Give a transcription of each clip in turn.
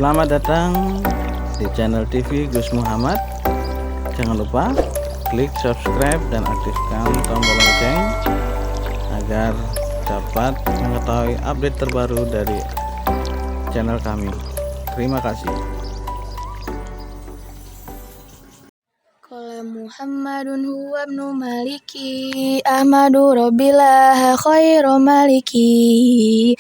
Selamat datang di channel TV Gus Muhammad. Jangan lupa klik subscribe dan aktifkan tombol lonceng agar dapat mengetahui update terbaru dari channel kami. Terima kasih. Qala Muhammadun huwa ibnu Maliki Ahmadu Rabbilah khairu maliki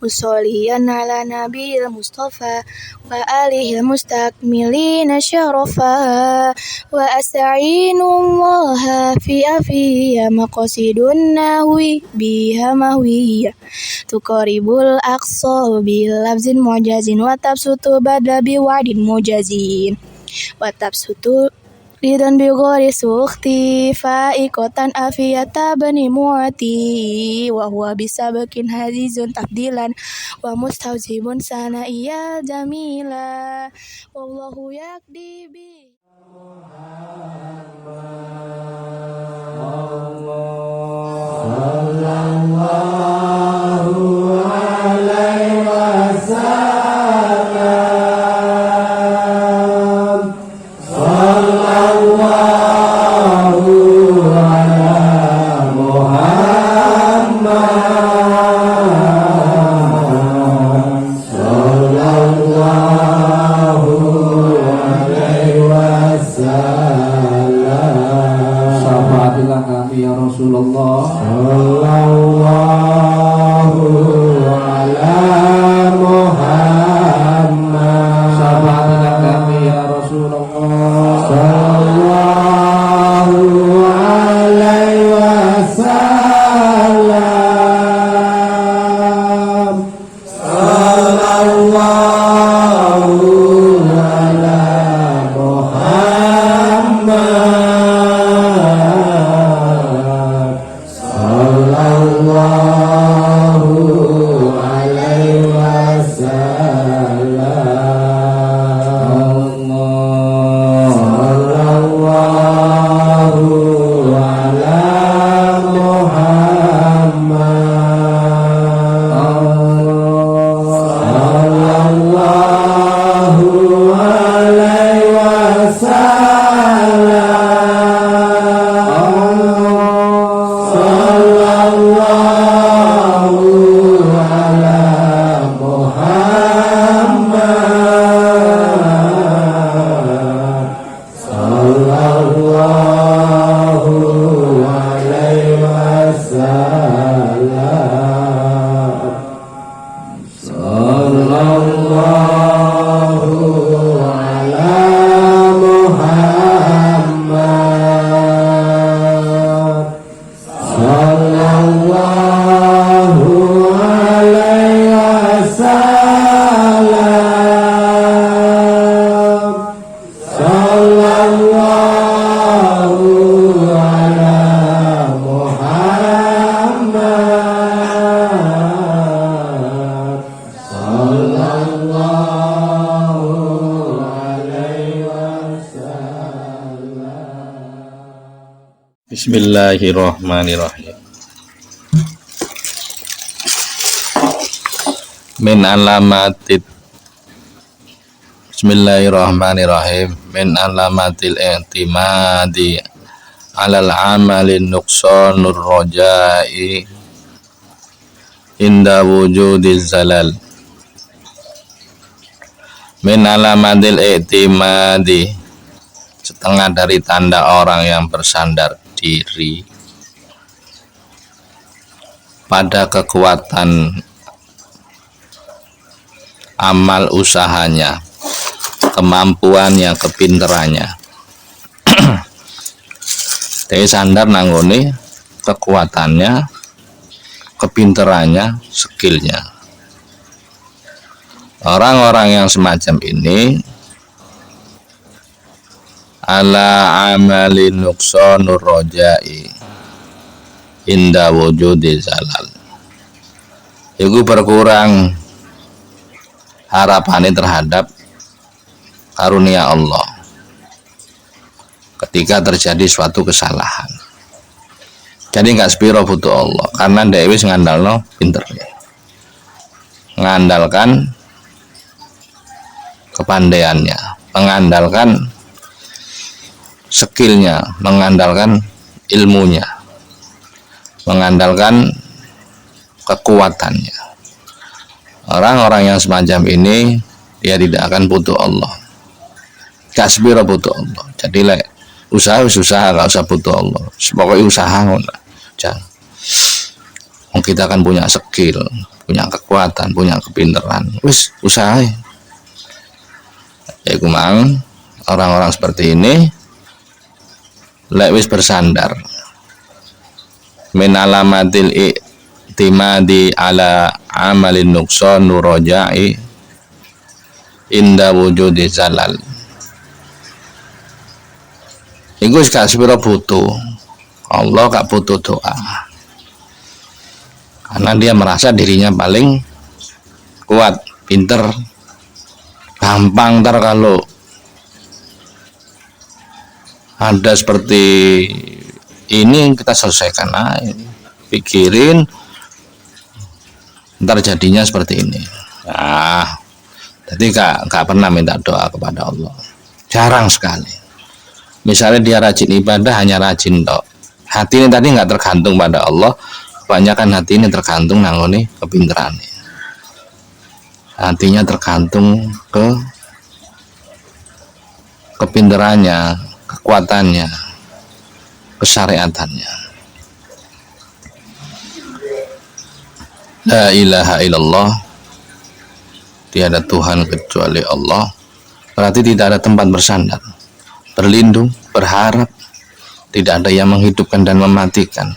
Musolliyan ala nabiyil Mustafa wa alihil mustakmilina syarafa wa asta'inu allaha fi afiya maqasidun nahwi biha mahwiyya tuqaribul aqsa bil lafzin mu'jazin wa tabsutu badla biwa'din mujazin wa tabsutu Lidan bigori sukti faikotan afiyata bani mu'ati wa huwa bisabakin hazizun tabdilan wa mustawzibun sana iya jamila wallahu yakdi bi Syafaatilah kami ya Rasulullah. Sallallahu ala Muhammad. Syafaatilah kami ya Rasulullah. Sallallahu alaihi wasallam. Sallallahu ala Muhammad. Sallallahu alaihi wasallam. Sallallahu ala Muhammad. Sallallahu alaihi wasallam. Sallallahu ala Muhammad. Sallallahu alaihi wasallam. Sallallahu ala Muhammad. Sallallahu alaihi wasallam. Sallallahu ala Muhammad. Sallallahu alaihi wasallam. Bismillahirrahmanirrahim. Min alamatit Bismillahirrahmanirrahim. Min alamatil i'timadi alal amalin nuqsanur rojai inda wujudiz zalal. Min alamatil i'timadi, setengah dari tanda orang yang bersandar diri pada kekuatan amal usahanya, kemampuannya, kepinterannya. Jadi sandar nanggone kekuatannya, kepinterannya, skillnya. Orang-orang yang semacam ini ala amalin nuqsanur rojai inda wujudi zalal. Iku berkurang harapannya terhadap karunia Allah ketika terjadi suatu kesalahan. Jadi nggak sepiro butuh Allah karena Dewi ngandalno pinter, ngandalkan kepandaiannya, mengandalkan skillnya, mengandalkan ilmunya, mengandalkan kekuatannya. Orang-orang yang semacam ini dia tidak akan butuh Allah, kasbira butuh Allah. Jadi usaha nggak usah butuh Allah, pokoknya usaha jangan. Kita kan punya skill, punya kekuatan, punya kepinteran, wis usaha. Ya kumang orang-orang seperti ini wis bersandar min alamatil i'timadi ala amalin nuqsan nuraja'i inda wujudi zalal. Iku gak sepira butuh Allah, gak butuh doa, karena dia merasa dirinya paling kuat, pinter, gampang. Ntar kalau ada seperti ini kita selesaikan aja, pikirin, ntar jadinya seperti ini. Nah, jadi gak pernah minta doa kepada Allah, jarang sekali. Misalnya dia rajin ibadah, hanya rajin tok, hati ini tadi nggak tergantung pada Allah. Kebanyakan hati ini tergantung nangoni kepinterannya, hatinya tergantung ke kepinterannya, kekuatannya, kesyariatannya. La ilaha illallah, tiada Tuhan kecuali Allah. Berarti tidak ada tempat bersandar, berlindung, berharap. Tidak ada yang menghidupkan dan mematikan,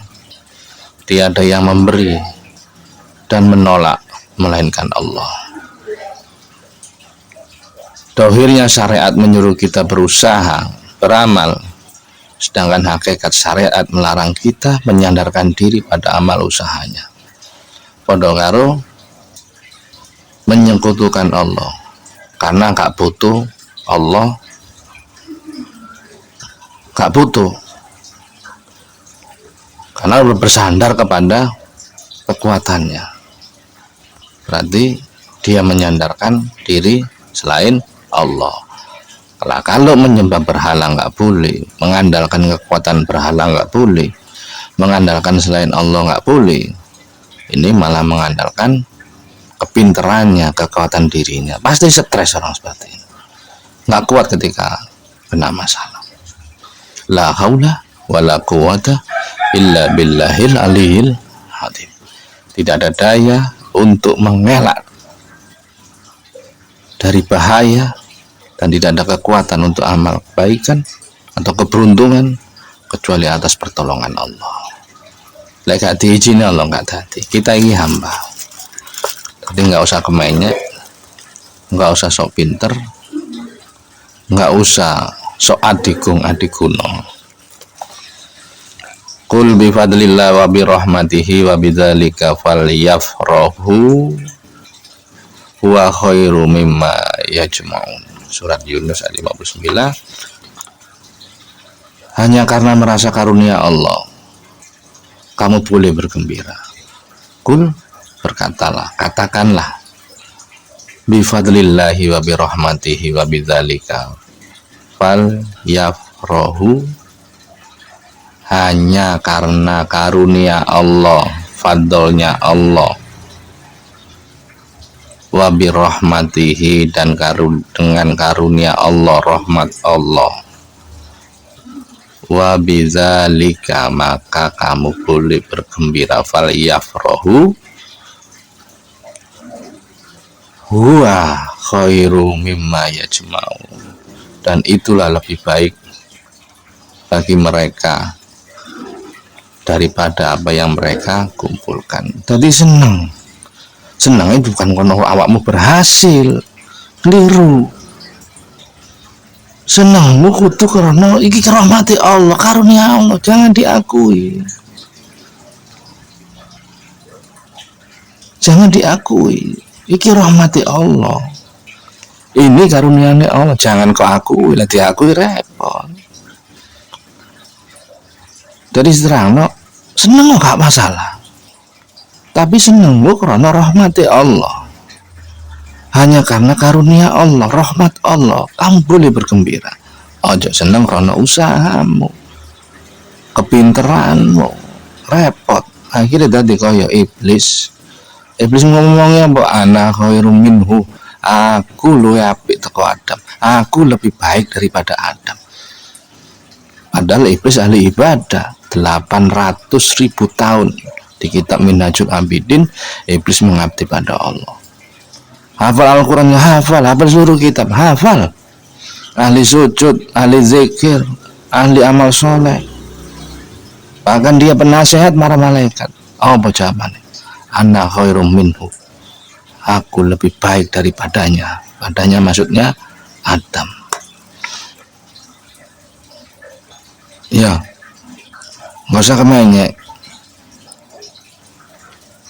tiada yang memberi dan menolak melainkan Allah. Dohirnya syariat menyuruh kita berusaha, beramal, sedangkan hakikat syariat melarang kita menyandarkan diri pada amal usahanya. Padha karo menyekutukan Allah, karena gak butuh Allah, gak butuh, karena bersandar kepada kekuatannya. Berarti dia menyandarkan diri selain Allah. Kalau menyembah berhala nggak boleh, mengandalkan kekuatan berhala nggak boleh, mengandalkan selain Allah nggak boleh. Ini malah mengandalkan kepinterannya, kekuatan dirinya. Pasti stres orang seperti ini, nggak kuat ketika kena masalah. La haula wala quwata illa billahil aliyil hadim. Tidak ada daya untuk mengelak dari bahaya, dan tidak ada kekuatan untuk amal kebaikan atau keberuntungan kecuali atas pertolongan Allah. Lek gak diizini Allah gak dadi. Kita ini hamba, jadi nggak usah kemainnya, nggak usah sok pinter, nggak usah sok adikuno. Qul bi fadlillah wa bi rahmatihi wa bidzalika falyafrahu huwa khairu mimma yajma'un. Surat Yunus ayat 59. Hanya karena merasa karunia Allah kamu boleh bergembira. Qul, berkatalah, katakanlah, bi fadlillahi wa bi rahmatihi wa bidzalika falyafrahu, hanya karena karunia Allah, fadlnya Allah, wa bi rahmatihi, dan dengan karunia Allah, rahmat Allah, wa bidzalika, maka kamu boleh bergembira. Fal yafrahu huwa khairu mimma yajma'un, dan itulah lebih baik bagi mereka daripada apa yang mereka kumpulkan. Tadi senang itu bukan kono awakmu berhasil, keliru. Senangmu kudu karena iki rahmati Allah, karunia Allah, jangan diakui. Jangan diakui. Iki rahmati Allah. Ini karuniane Allah, jangan kau akui, lah diakui repot. Jadi serang seneng gak masalah, tapi seneng karena rahmati Allah. hanya karena karunia Allah, rahmat Allah, kamu boleh bergembira. Ojo seneng karena usahamu, kepinteranmu, repot. Akhirnya tadi kaya iblis. Iblis ngomongnya mbok ana khairum minhu, aku luwih apik teko Adam, aku lebih baik daripada Adam. Padahal iblis ahli ibadah 800.000 tahun di kitab Minhajul Abidin iblis mengabdi pada Allah. Hafal Al-Qurannya, hafal seluruh kitab, hafal. Ahli sujud, ahli zikir, ahli amal soleh. Bahkan dia penasehat para malaikat. Apa jawabannya? Ana khairum minhu, aku lebih baik daripadanya. Padanya maksudnya Adam. Ya, nggak usah kemenyek.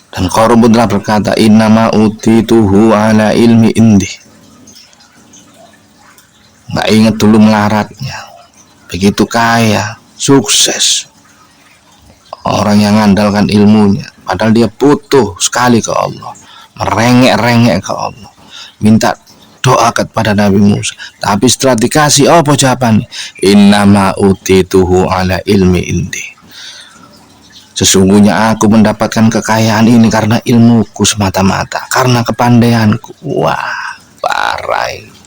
Dan Qarun pun telah berkata, innama utituhu ala ilmi indi. Nggak ingat dulu melaratnya, begitu kaya, sukses, orang yang mengandalkan ilmunya, padahal dia butuh sekali ke Allah, merengek-rengek ke Allah, minta doa kepada Nabi Musa. Tapi setelah dikasih, apa jawabannya? Innama utituhu ala ilmi indi. Sesungguhnya aku mendapatkan kekayaan ini karena ilmuku semata-mata, karena kepandaianku. Wah, parah.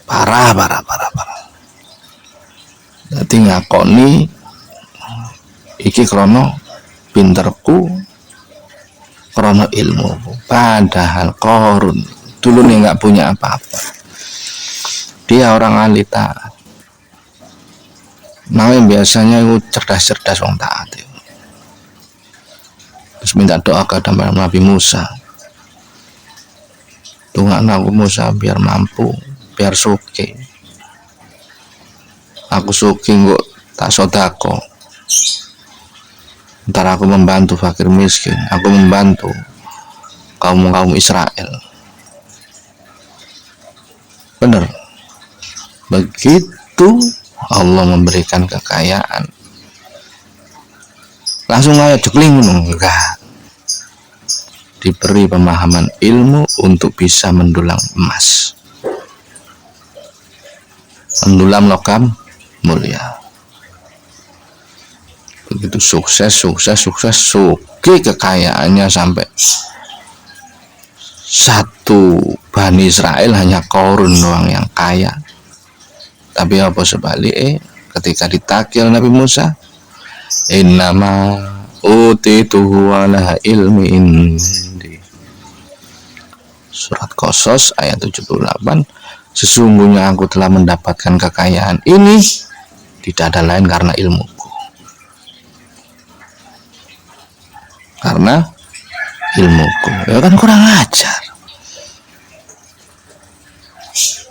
Parah. Dadi ngakoni iki krana pinterku, krana ilmuku. Padahal Qarun dulu nih nggak punya apa-apa. Dia orang ahli taat. Namanya biasanya itu cerdas-cerdas orang taat. Terus minta doa kepada Nabi Musa. Doa Nabi Musa biar mampu, biar suki. Aku suki kok tak sodako. Ntar aku membantu fakir miskin, aku membantu kaum Israel. Bener. Begitu Allah memberikan kekayaan, langsung aja jekling, enggak. Diberi pemahaman ilmu untuk bisa mendulang emas, mendulang logam mulia. Begitu sukses, suki kekayaannya sampai satu Bani Israel hanya Qarun doang yang kaya. Tapi apa sebaliknya ketika ditakil Nabi Musa, innama utituhu ala ilmi indi. Surat Qasas ayat 78, sesungguhnya aku telah mendapatkan kekayaan ini tidak ada lain karena ilmuku. Karena ilmuku. Ya kan kurang ajar.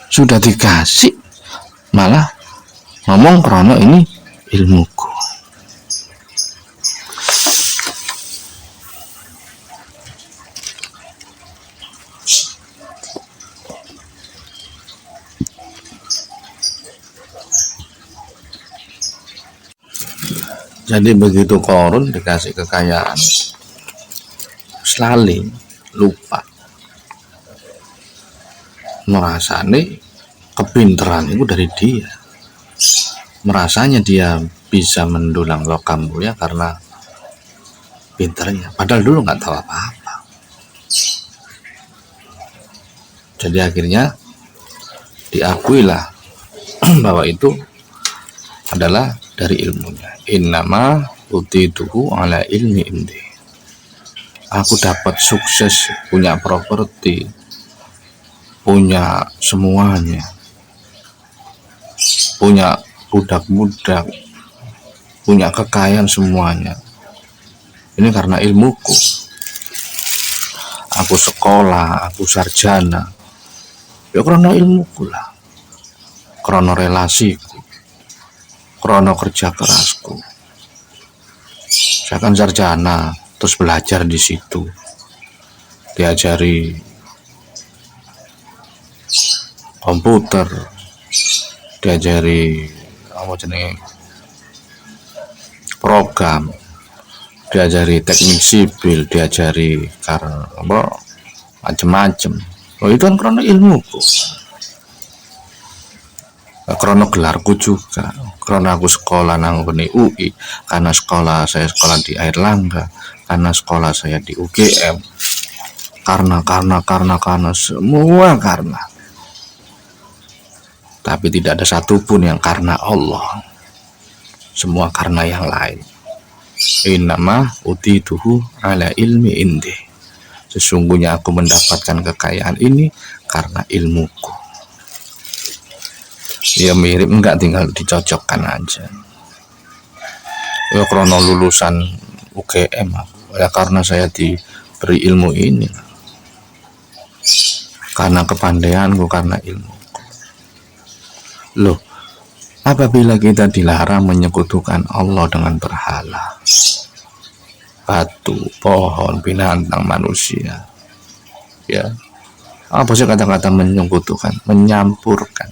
Sudah dikasih malah ngomong krono ini ilmuku. Jadi begitu Qarun dikasih kekayaan, selalu lupa merasane kepinteran itu dari dia. Merasanya dia bisa mendulang logam mulia karena pinternya, padahal dulu nggak tahu apa-apa. Jadi akhirnya diakuilah bahwa itu adalah dari ilmunya. Innama utituhu ala ilmi indi. Aku dapat sukses, punya properti, punya semuanya, punya budak-budak, punya kekayaan semuanya. Ini karena ilmuku. Aku sekolah, aku sarjana, ya karena ilmuku lah, karena relasiku, karena kerja kerasku. Saya kan sarjana, terus belajar di situ, diajari komputer, diajari apa jenenge program, diajari teknik sipil, diajari macem-macem. Oh itu kan krono ilmuku, krono gelarku juga, krono aku sekolah nang UI, karena saya sekolah di Airlangga, karena sekolah saya di UGM, karena semua karena. Tapi tidak ada satupun yang karena Allah, semua karena yang lain. Innama utituhu ala ilmi indi, sesungguhnya aku mendapatkan kekayaan ini karena ilmuku. Ya mirip, enggak, tinggal dicocokkan aja. Ya krono lulusan UGM ya karena saya diberi ilmu ini, karena kepandaianku, karena ilmu. Loh, apabila kita dilarang menyekutukan Allah dengan berhala, batu, pohon, binatang, manusia, ya apa sih kata-kata menyekutukan, menyampurkan?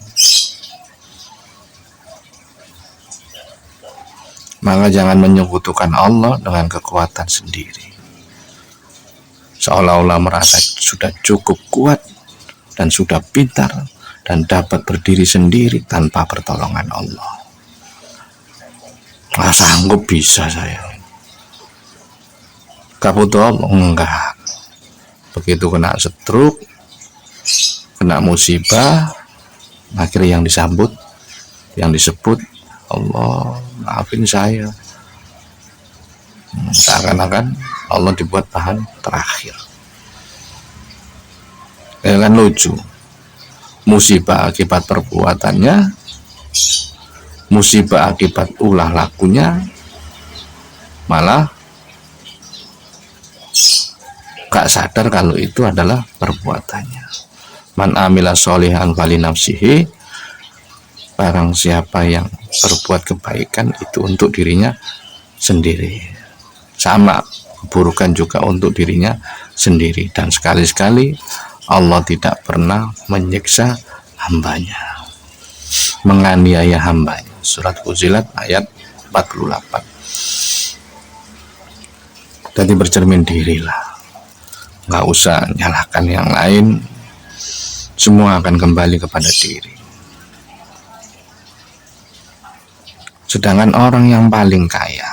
Maka jangan menyekutukan Allah dengan kekuatan sendiri, seolah-olah merasa sudah cukup kuat dan sudah pintar dan dapat berdiri sendiri tanpa pertolongan Allah. Nggak sanggup bisa saya. Gak butuh Allah, enggak. Begitu kena stroke, kena musibah, akhirnya yang disebut Allah, maafin saya. Seakan-akan Allah dibuat bahan terakhir. Ya kan lucu. Musibah akibat perbuatannya, musibah akibat ulah lakunya, malah gak sadar kalau itu adalah perbuatannya. Man amila sholihan fali nafsihi, barang siapa yang berbuat kebaikan itu untuk dirinya sendiri, sama keburukan juga untuk dirinya sendiri. Dan sekali-sekali Allah tidak pernah menyiksa hambanya, menganiaya hambanya. Surat Fussilat ayat 48. Jadi bercermin dirilah, nggak usah nyalahkan yang lain, semua akan kembali kepada diri. Sedangkan orang yang paling kaya,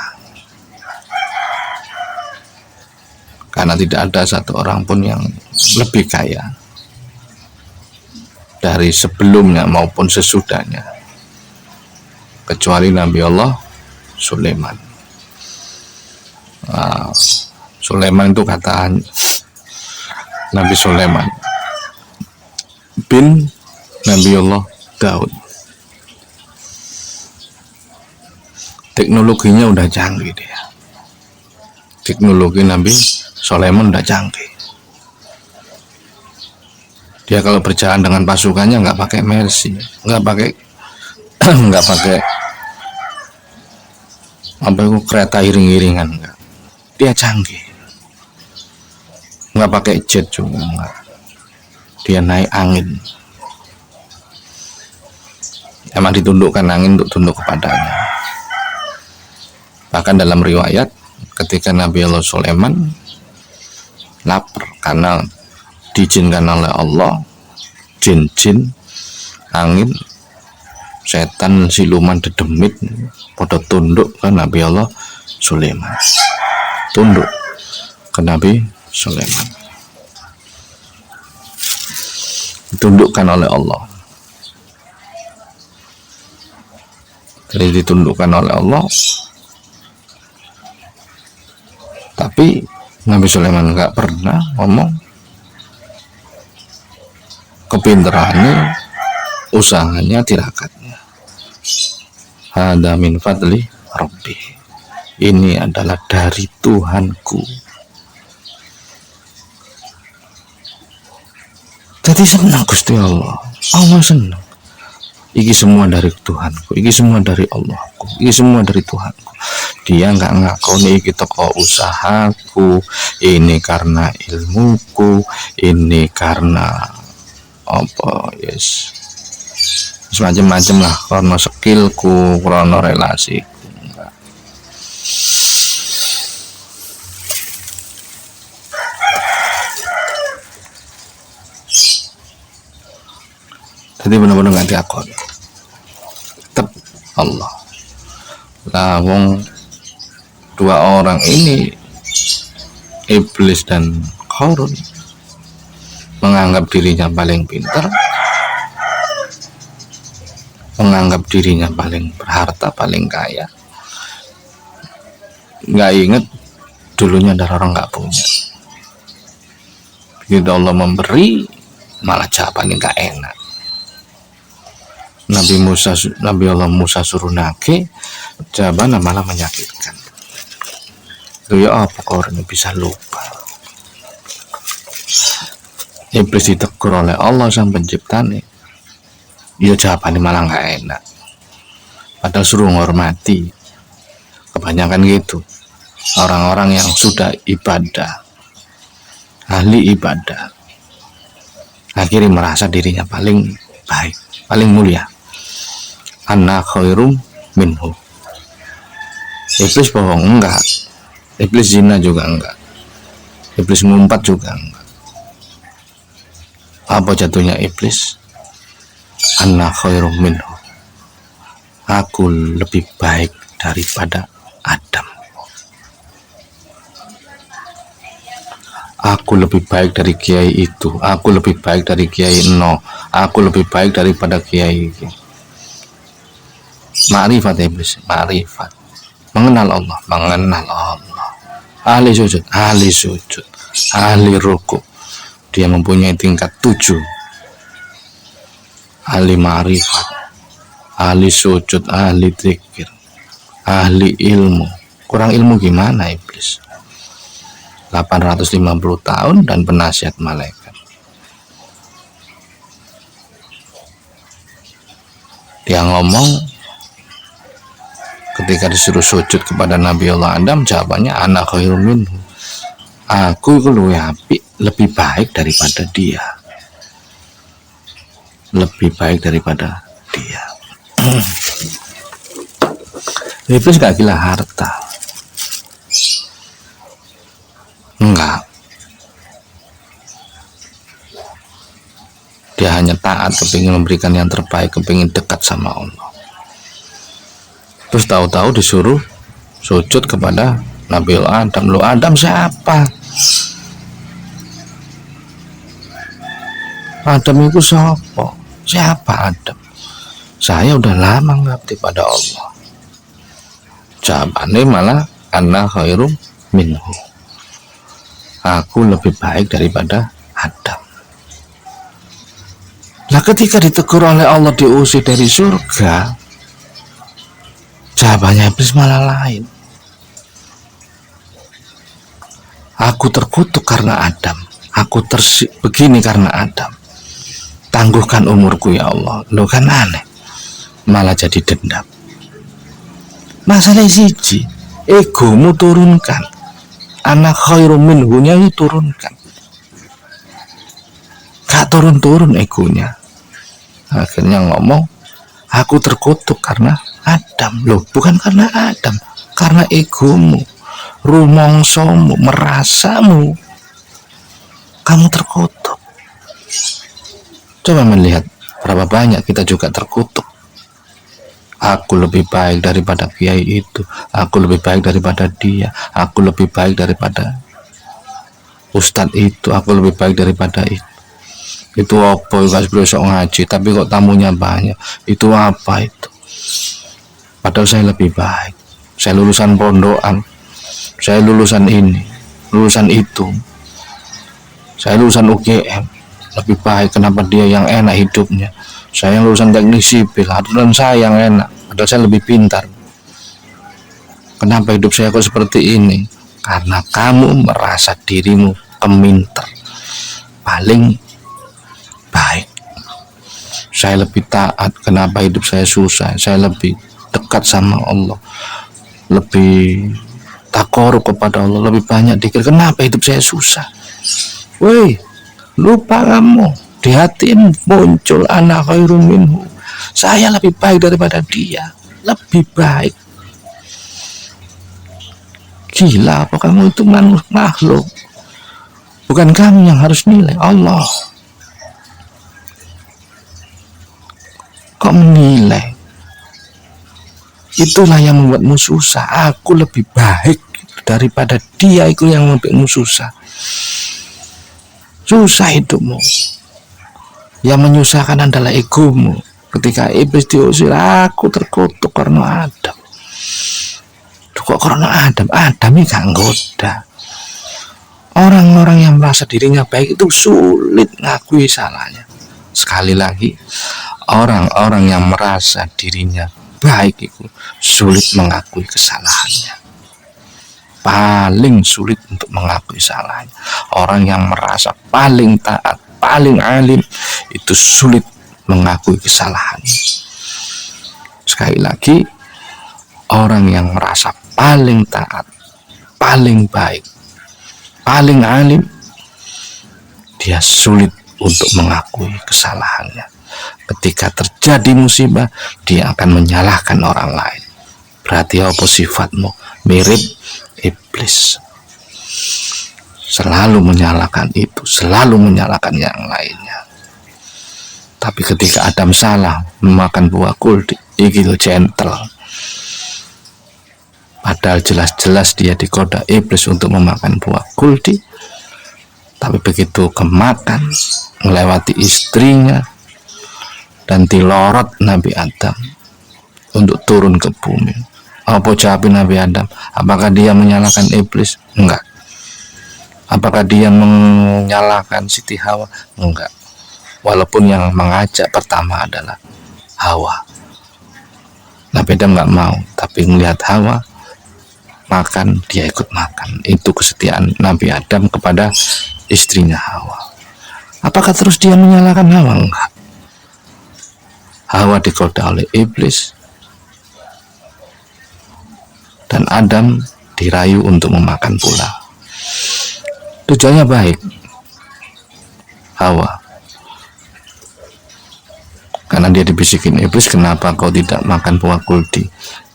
karena tidak ada satu orang pun yang lebih kaya dari sebelumnya maupun sesudahnya, kecuali Nabi Allah Sulaiman. Sulaiman itu kata Nabi Sulaiman bin Nabi Allah Daud. Teknologinya udah canggih dia. Teknologi Nabi Sulaiman udah canggih. Dia kalau berjalan dengan pasukannya nggak pakai Mercy, nggak pakai apa itu kereta iring-iringan, enggak. Dia canggih. Nggak pakai jet juga, enggak. Dia naik angin. Emang ditundukkan angin untuk tunduk kepadanya. Bahkan dalam riwayat ketika Nabi Allah Sulaiman lapar karena diizinkan oleh Allah, jin-jin, angin, setan, siluman, dedemit pada tunduk ke Nabi Allah Sulaiman, tunduk ke Nabi Sulaiman, ditundukkan oleh Allah. Jadi ditundukkan oleh Allah, tapi Nabi Sulaiman nggak pernah ngomong kepintarannya, usahanya, tirakatnya. Hada min fadli Rabbi, ini adalah dari Tuhanku. Jadi senang Gusti Allah, Allah senang. Iki semua dari Tuhanku, iki semua dari Allahku, iki semua dari Tuhanku. Dia nggak ngakoni iki teko usahaku, ini karena ilmuku, ini karena apa, yes, macam-macam lah, karena skillku, karena relasiku. Enggak. Jadi benar-benar nggak diakon. Tetap Allah. Lah wong dua orang ini, iblis dan Qarun, menganggap dirinya paling pintar, menganggap dirinya paling berharta, paling kaya, nggak inget dulunya dari orang nggak punya. Begitu Allah memberi, malah jawabannya nggak enak. Nabi Allah Musa suruh nake, jawabannya malah menyakitkan. Itu ya apa Qarun bisa lupa? Iblis ditegur oleh Allah sang penciptanya, dia jawabannya malah nggak enak. Padahal suruh menghormati. Kebanyakan gitu orang-orang yang sudah ibadah, ahli ibadah, akhirnya merasa dirinya paling baik, paling mulia. Ana khairum minhu. Iblis bohong enggak, iblis zina juga enggak, iblis ngumpat juga enggak. Apa jatuhnya iblis? Ana khairum minhu. Aku lebih baik daripada Adam. Aku lebih baik dari kiai itu, aku lebih baik dari kiai no, aku lebih baik daripada kiai itu. Ma'rifat iblis, ma'rifat, mengenal Allah, mengenal Allah. Ahli sujud, ahli ruku, dia mempunyai tingkat 7. Ahli ma'rifat, ahli sujud, ahli zikir, ahli ilmu. Kurang ilmu gimana iblis? 850 tahun dan penasihat malaikat. Dia ngomong ketika disuruh sujud kepada Nabi Allah Adam, jawabannya ana khairum minhu. Aku lebih baik daripada dia. Lebih baik daripada dia. Iblis gak gila harta. Enggak. Dia hanya taat, kepingin memberikan yang terbaik, kepingin dekat sama Allah. Terus tahu-tahu disuruh sujud kepada Nabi Adam. Lo Adam siapa? Adam itu siapa? Siapa Adam? Saya udah lama ngabdi pada Allah. Jawabannya malah ana khairum minhu. Aku lebih baik daripada Adam. Nah, ketika ditegur oleh Allah, diusir dari surga, jawabannya iblis malah lain. Aku terkutuk karena Adam. Aku begini karena Adam. Tangguhkan umurku ya Allah. Loh kan aneh. Malah jadi dendam. Masalah siji, egomu turunkan. Anak khairum minhunya itu turunkan. Gak turun-turun egonya. Akhirnya ngomong, aku terkutuk karena Adam. Loh, bukan karena Adam, karena egomu, rumongsomu, merasamu. Kamu terkutuk. Coba melihat berapa banyak kita juga terkutuk. Aku lebih baik daripada kiai itu, aku lebih baik daripada dia, aku lebih baik daripada ustadz itu, aku lebih baik daripada itu. Itu apa? Guys, besok ngaji tapi kok tamunya banyak. Itu apa itu? Padahal saya lebih baik. Saya lulusan pondokan, saya lulusan ini, lulusan itu, saya lulusan UGM. Lebih baik, kenapa dia yang enak hidupnya? Saya yang lulusan teknik sipil, dan saya yang enak, padahal saya lebih pintar. Kenapa hidup saya kok seperti ini? Karena kamu merasa dirimu pemintar, paling baik. Saya lebih taat, kenapa hidup saya susah? Saya lebih dekat sama Allah, lebih takorup kepada Allah, lebih banyak dikir. Kenapa hidup saya susah? Woi, lupa kamu. Di hatimu muncul ana khairum minhu. Saya lebih baik daripada dia, lebih baik. Gila apa kamu itu makhluk? Bukan kamu yang harus nilai, Allah. kok menilai. Itulah yang membuatmu susah. Aku lebih baik daripada dia, itu yang membuatmu susah. Susah hidupmu. Yang menyusahkan adalah egomu. Ketika iblis diusir, aku terkutuk karena Adam. Kok karena Adam? Adam ini gak nggoda. Orang-orang yang merasa dirinya baik itu sulit ngakui salahnya. Sekali lagi, orang-orang yang merasa dirinya baik itu sulit mengakui kesalahannya. Paling sulit untuk mengakui salahnya. Orang yang merasa paling taat, paling alim, itu sulit mengakui kesalahannya. Sekali lagi, orang yang merasa paling taat, paling baik, paling alim, dia sulit untuk mengakui kesalahannya. Ketika terjadi musibah, dia akan menyalahkan orang lain. Berarti apa sifatmu? Mirip iblis. Selalu menyalahkan itu, selalu menyalahkan yang lainnya. Tapi ketika Adam salah memakan buah kuldi, itu gentle. Padahal jelas-jelas dia digoda iblis untuk memakan buah kuldi, tapi begitu kemakan, melewati istrinya, dan dilorot Nabi Adam untuk turun ke bumi. Apa jawab Nabi Adam? Apakah dia menyalahkan iblis? Enggak. Apakah dia menyalahkan Siti Hawa? Enggak. Walaupun yang mengajak pertama adalah Hawa. Nabi Adam enggak mau, tapi melihat Hawa makan, dia ikut makan. Itu kesetiaan Nabi Adam kepada istrinya Hawa. Apakah terus dia menyalahkan Hawa? Enggak. Hawa digoda oleh iblis, dan Adam dirayu untuk memakan pula. Tujuannya baik. Hawa, karena dia dibisikin iblis, kenapa kau tidak makan buah kuldi?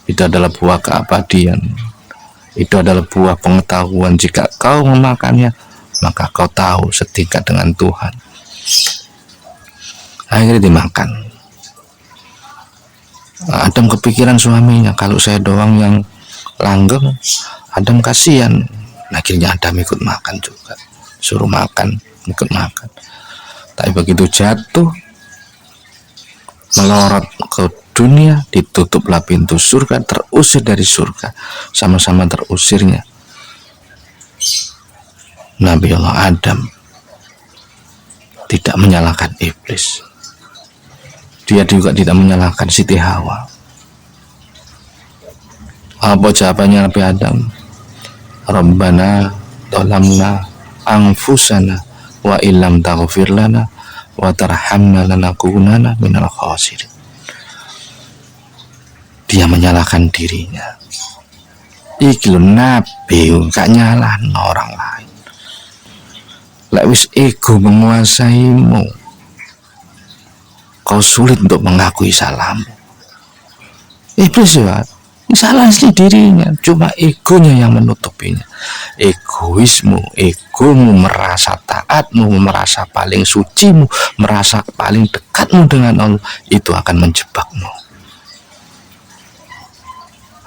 Itu adalah buah keabadian. Itu adalah buah pengetahuan. Jika kau memakannya, maka kau tahu setingkat dengan Tuhan. Akhirnya dimakan. Adam kepikiran suaminya, kalau saya doang yang langgeng, Adam kasihan. Akhirnya Adam ikut makan juga, suruh makan, ikut makan. Tapi begitu jatuh, melorot ke dunia, ditutuplah pintu surga, terusir dari surga, sama-sama terusirnya Nabi Allah Adam. Tidak menyalahkan iblis, dia juga tidak menyalahkan Siti Hawa. Apa jawabannya Nabi Adam? Rabbana dhalamna anfusana wa illam taghfir lana wa tarhamna lanakunanna minal khasirin. Dia menyalahkan dirinya. Iki lho Nabi gak nyalahno orang lain. Lek wis ego menguasaimu, kau sulit untuk mengakui salahmu. Iblis ya salah sih dirinya, cuma egonya yang menutupinya. Egoismu, egomu, merasa taatmu, merasa paling sucimu, merasa paling dekatmu dengan Allah, itu akan menjebakmu.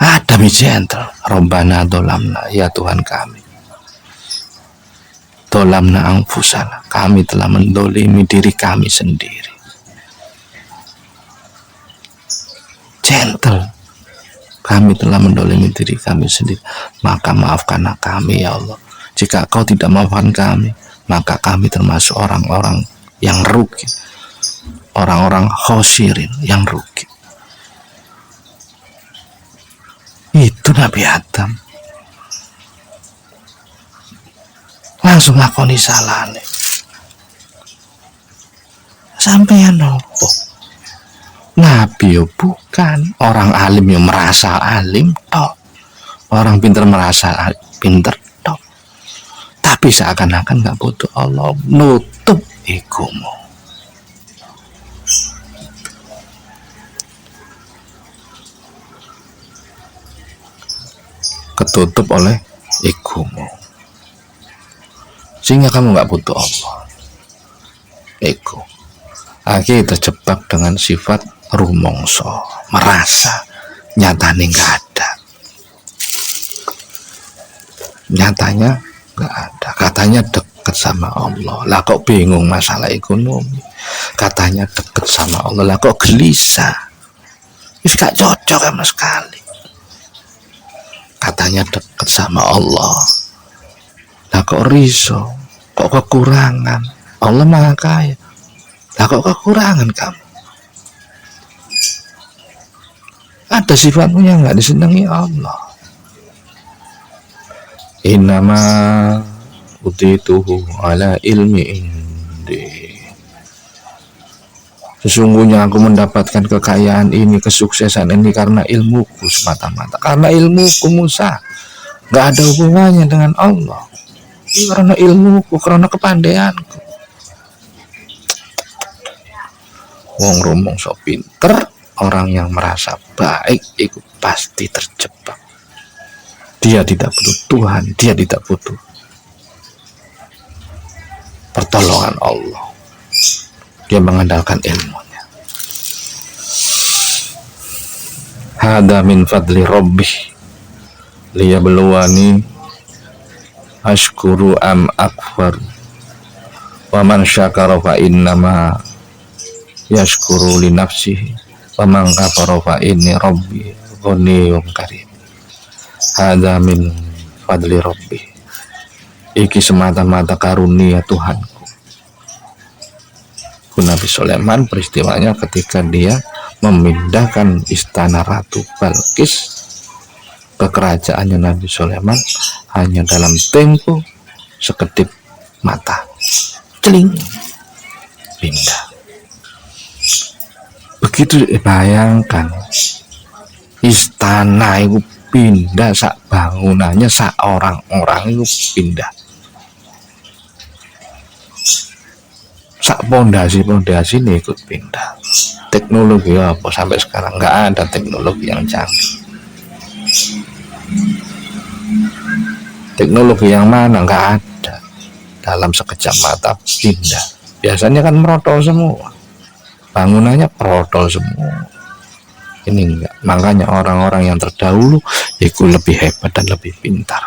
Adam gentle. Rabbana dolamna, ya Tuhan kami, dolamna anfusana, kami telah mendolimi diri kami sendiri. Gentle, kami telah mendolimi diri kami sendiri, maka maafkanlah kami ya Allah. Jika kau tidak maafkan kami, maka kami termasuk orang-orang yang rugi, orang-orang khosirin yang rugi. Itu Nabi Adam langsung ngakoni salahnya. Sampeyan nopo? Nabi yo bukan, orang alim yo merasa alim tok, orang pinter merasa pinter tok, tapi seakan-akan gak butuh Allah, nutup egomu. Ketutup oleh egomu, sehingga kamu gak butuh Allah. Ego akhirnya terjebak dengan sifat rumongso, merasa nyatanya nggak ada. Nyatanya nggak ada. Katanya deket sama Allah, lah kok bingung masalah ekonomi. Katanya deket sama Allah, lah kok gelisah. Wis gak cocok sama sekali. Katanya deket sama Allah, lah kok riso, kok kekurangan. Allah maha kaya, lah kok kekurangan kamu. Ada sifatmu yang nggak disenangi Allah. Innama utituhu ala ilmi indi. Sesungguhnya aku mendapatkan kekayaan ini, kesuksesan ini karena ilmuku semata-mata. Karena ilmuku Musa, nggak ada hubungannya dengan Allah. Ini karena ilmuku, karena kepandaianku. Wong rumong so pinter, orang yang merasa baik itu pasti terjebak. Dia tidak butuh Tuhan, dia tidak butuh pertolongan Allah. Dia mengandalkan ilmunya. Hada min fadli rabbih liyabluwani ashkuru am akfar wa man syakara fa innama yashkuru li nafsihi wa man kafara fa inni rabbi ghaniyyun karim. Hada min fadli rabbih. Iki semata-mata karunia Tuhanku. Nabi Sulaiman, peristiwanya ketika dia memindahkan istana Ratu Balkis ke kerajaannya Nabi Sulaiman hanya dalam tempo sekedip mata, celing, pindah. Begitu bayangkan, istana itu pindah, sak bangunannya, sak orang-orang itu pindah, sak pondasi ini ikut pindah. Teknologi apa sampai sekarang nggak ada teknologi yang canggih. Teknologi yang mana nggak ada. Dalam sekejap mata pindah. Biasanya kan merotol semua, bangunannya merotol semua. Ini enggak. Makanya orang-orang yang terdahulu itu lebih hebat dan lebih pintar.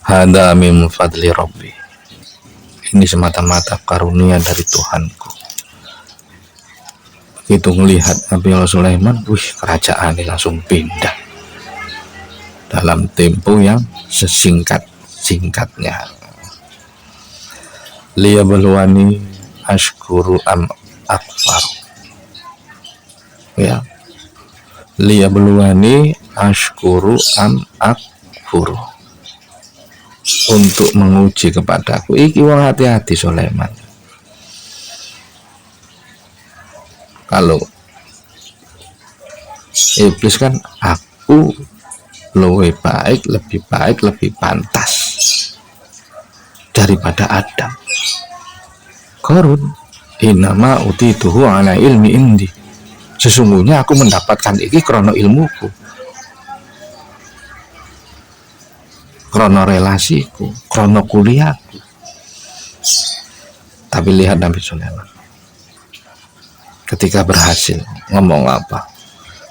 Hada min fadli rabbi. Ini semata-mata karunia dari Tuhanku. Begitu melihat Nabi Sulaiman, kerajaan ini langsung pindah dalam tempo yang sesingkat-singkatnya. Liyabluwani ashkuru am akfar. Ya. Liyabluwani ashkuru am akfur. Untuk menguji kepadaku. Iki wong hati-hati Sulaiman. Kalau iblis kan aku lebih baik, lebih pantas daripada Adam. Korun inama utituhu ala ilmi indi. Sesungguhnya aku mendapatkan iki krono ilmuku, krono relasiku, krono kuliahku. Tapi lihat Nabi Sulaiman ketika berhasil ngomong apa?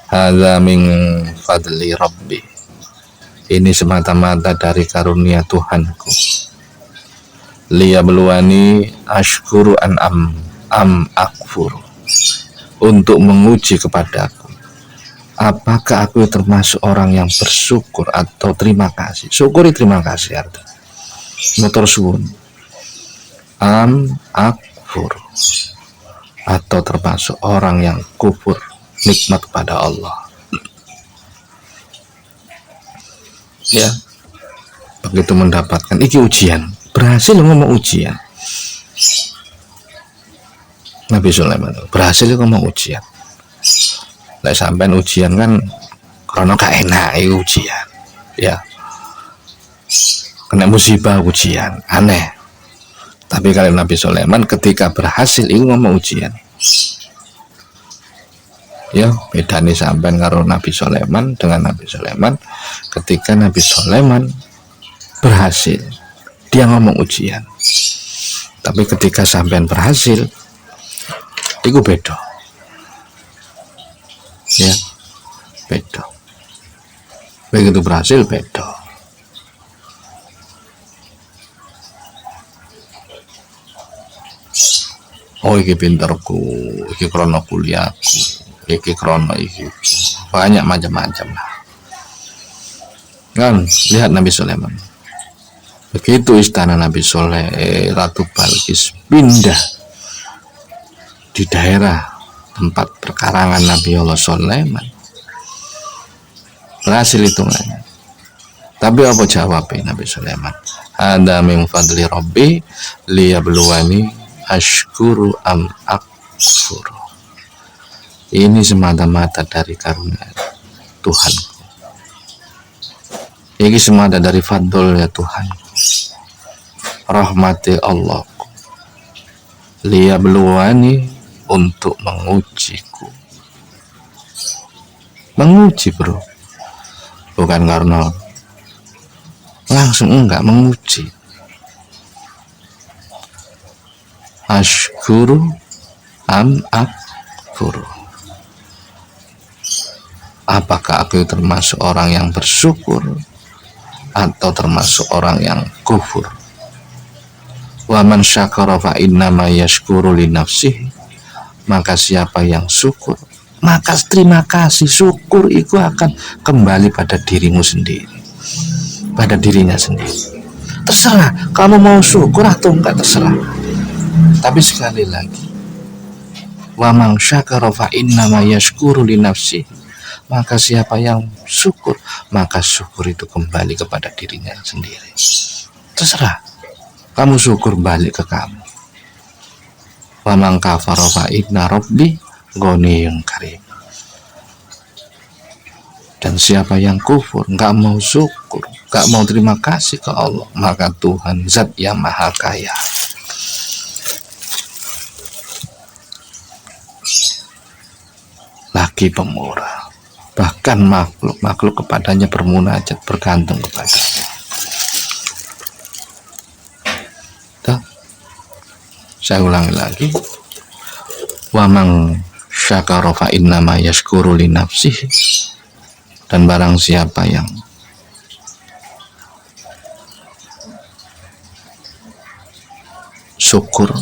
Hadza min fadli rabbi. Ini semata-mata dari karunia Tuhanku. Liyabluwani ashkuru an am akfur. Untuk menguji kepadaku, apakah aku termasuk orang yang bersyukur atau terima kasih. Syukuri terima kasih artinya. Motor suwun. Am akfur. Atau termasuk orang yang kufur nikmat kepada Allah. Ya. Begitu mendapatkan iki ujian, berhasil ngomong ujian. Nabi Sulaiman berhasil ngomong ujian. Lah sampean ujian kan karena gak enak ujian. Ya. Kena musibah ujian, aneh. Tapi kalau Nabi Sulaiman ketika berhasil itu ngomong ujian. Ya, beda nih sampean karo Nabi Sulaiman dengan Nabi Sulaiman. Ketika Nabi Sulaiman berhasil, dia ngomong ujian. Tapi ketika sampean berhasil, itu beda. Ya, beda. Begitu berhasil beda. Oh, iki pinterku, iki krono kuliahku, iki krono iki, banyak macam-macam lah. Kan lihat Nabi Sulaiman. Begitu istana Nabi Ratu Balkis pindah di daerah tempat perkarangan Nabi Allah Sulaiman, berhasil hitungannya. Tapi apa jawabnya Nabi Sulaiman? Ada min fadli Rabbi liyabluwani ashkuru am akfuru. Ini semata-mata dari karunia Tuhanku. Ini semata dari fadlnya Tuhanku, rahmati Allah, liyabluwani, untuk mengujiku. Menguji bro, bukan karena langsung, enggak, menguji. Ashkuru am akfuru. Apakah aku termasuk orang yang bersyukur atau termasuk orang yang kufur? Wa man syakara fa innama yashkuru li nafsihi. Maka siapa yang syukur, maka terima kasih, syukur itu akan kembali pada dirimu sendiri, pada dirinya sendiri. Terserah kamu mau syukur atau enggak, terserah. Tapi sekali lagi, wa man syakara fa innama yashkuru li nafsihi. Maka siapa yang syukur, maka syukur itu kembali kepada dirinya sendiri. Terserah, kamu syukur balik ke kamu. Wa man kafara fa inna rabbi ghaniyyun karim. Dan siapa yang kufur, enggak mau syukur, enggak mau terima kasih ke Allah, maka Tuhan Zat yang Maha Kaya, lagi pemurah. Bahkan makhluk kepadanya bermunajat, bergantung kepadanya. Saya ulangi lagi, wa man syakara fa innama yashkuru li nafsihi. Dan barang siapa yang syukur,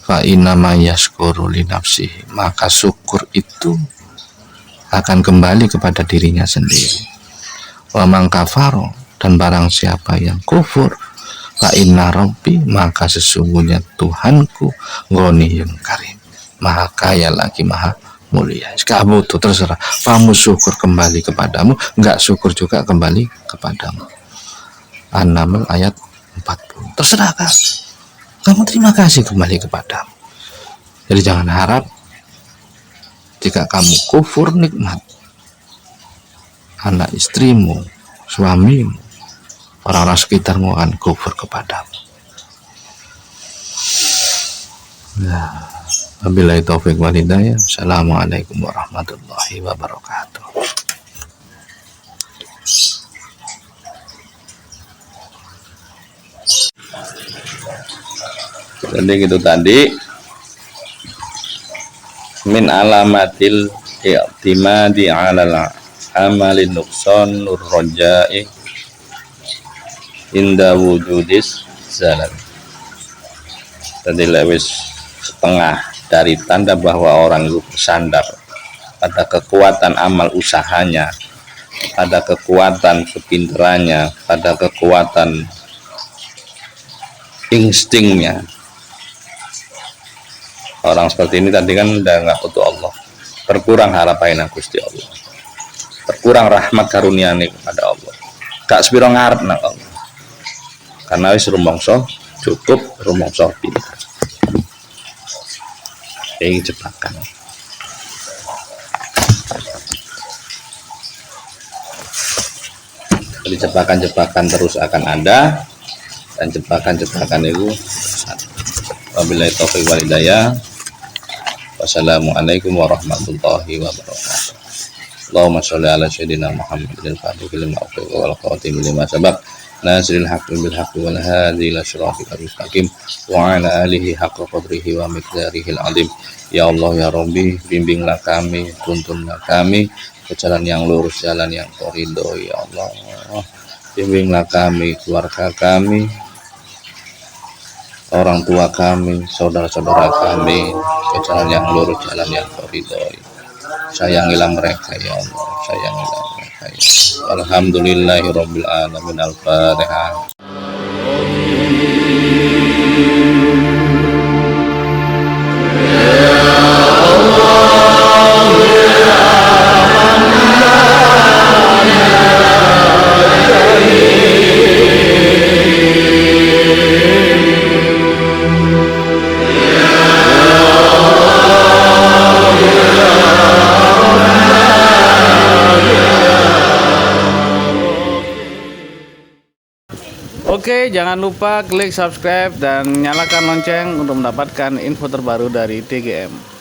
fa innama yashkuru li nafsihi, maka syukur itu akan kembali kepada dirinya sendiri. Wa man kafaro, dan barang siapa yang kufur, fa inna rabbi, maka sesungguhnya Tuhanku ghaniyyun karim, Maha Kaya lagi Maha Mulia. Kamu tuh terserah, kamu syukur kembali kepadamu, enggak syukur juga kembali kepadamu. An-Naml ayat 40. Terserah kamu terima kasih kembali kepadamu. Jadi jangan harap jika kamu kufur nikmat, anak istrimu, suamimu, orang-orang sekitarmu akan kufur kepadamu. Wabillahi taufiq wal hidayah. Assalamualaikum warahmatullahi wabarakatuh. Jadi gitu tadi, min alamatil i'timadi 'alal amali nuqsan nurraja'i inda wujudis zalal. Jadi lewis setengah dari tanda bahwa orang itu bersandar pada kekuatan amal usahanya, pada kekuatan kepintarannya, pada kekuatan instingnya. Orang seperti ini tadi kan udah nggak butuh Allah, berkurang harapan Gusti Allah, berkurang rahmat karunia kepada Allah, gak sepiro ngarep nang Allah, karena wis rumangsa cukup, rumangsa pintar. Ini jebakan. Jadi jebakan-jebakan terus akan ada, dan jebakan-jebakan itu wabillahi taufiq wal hidayah. Wassalamualaikum warahmatullahi wabarakatuh. Allahumma sholli ala sayyidina Muhammadin al-fatihil lima ughliqa wal khatimi lima sabaq nasril haqqi bil haqqi wal hadi ila siratikal mustaqim wa ala alihi haqqa qadrihi wa miqdarihil azim. Ya Allah ya Rabbi, bimbinglah kami, tuntunlah kami ke jalan yang lurus, jalan yang Kau ridhoi ya Allah. Bimbinglah kami, keluarga kami, orang tua kami, saudara-saudara kami ke jalan yang lurus, jalan yang Kau ridhoi. Sayangilah mereka ya Allah, sayangilah mereka ya Allah. Alhamdulillahirabbil alamin. Al-Fatihah. Oke, jangan lupa klik subscribe dan nyalakan lonceng untuk mendapatkan info terbaru dari TGM.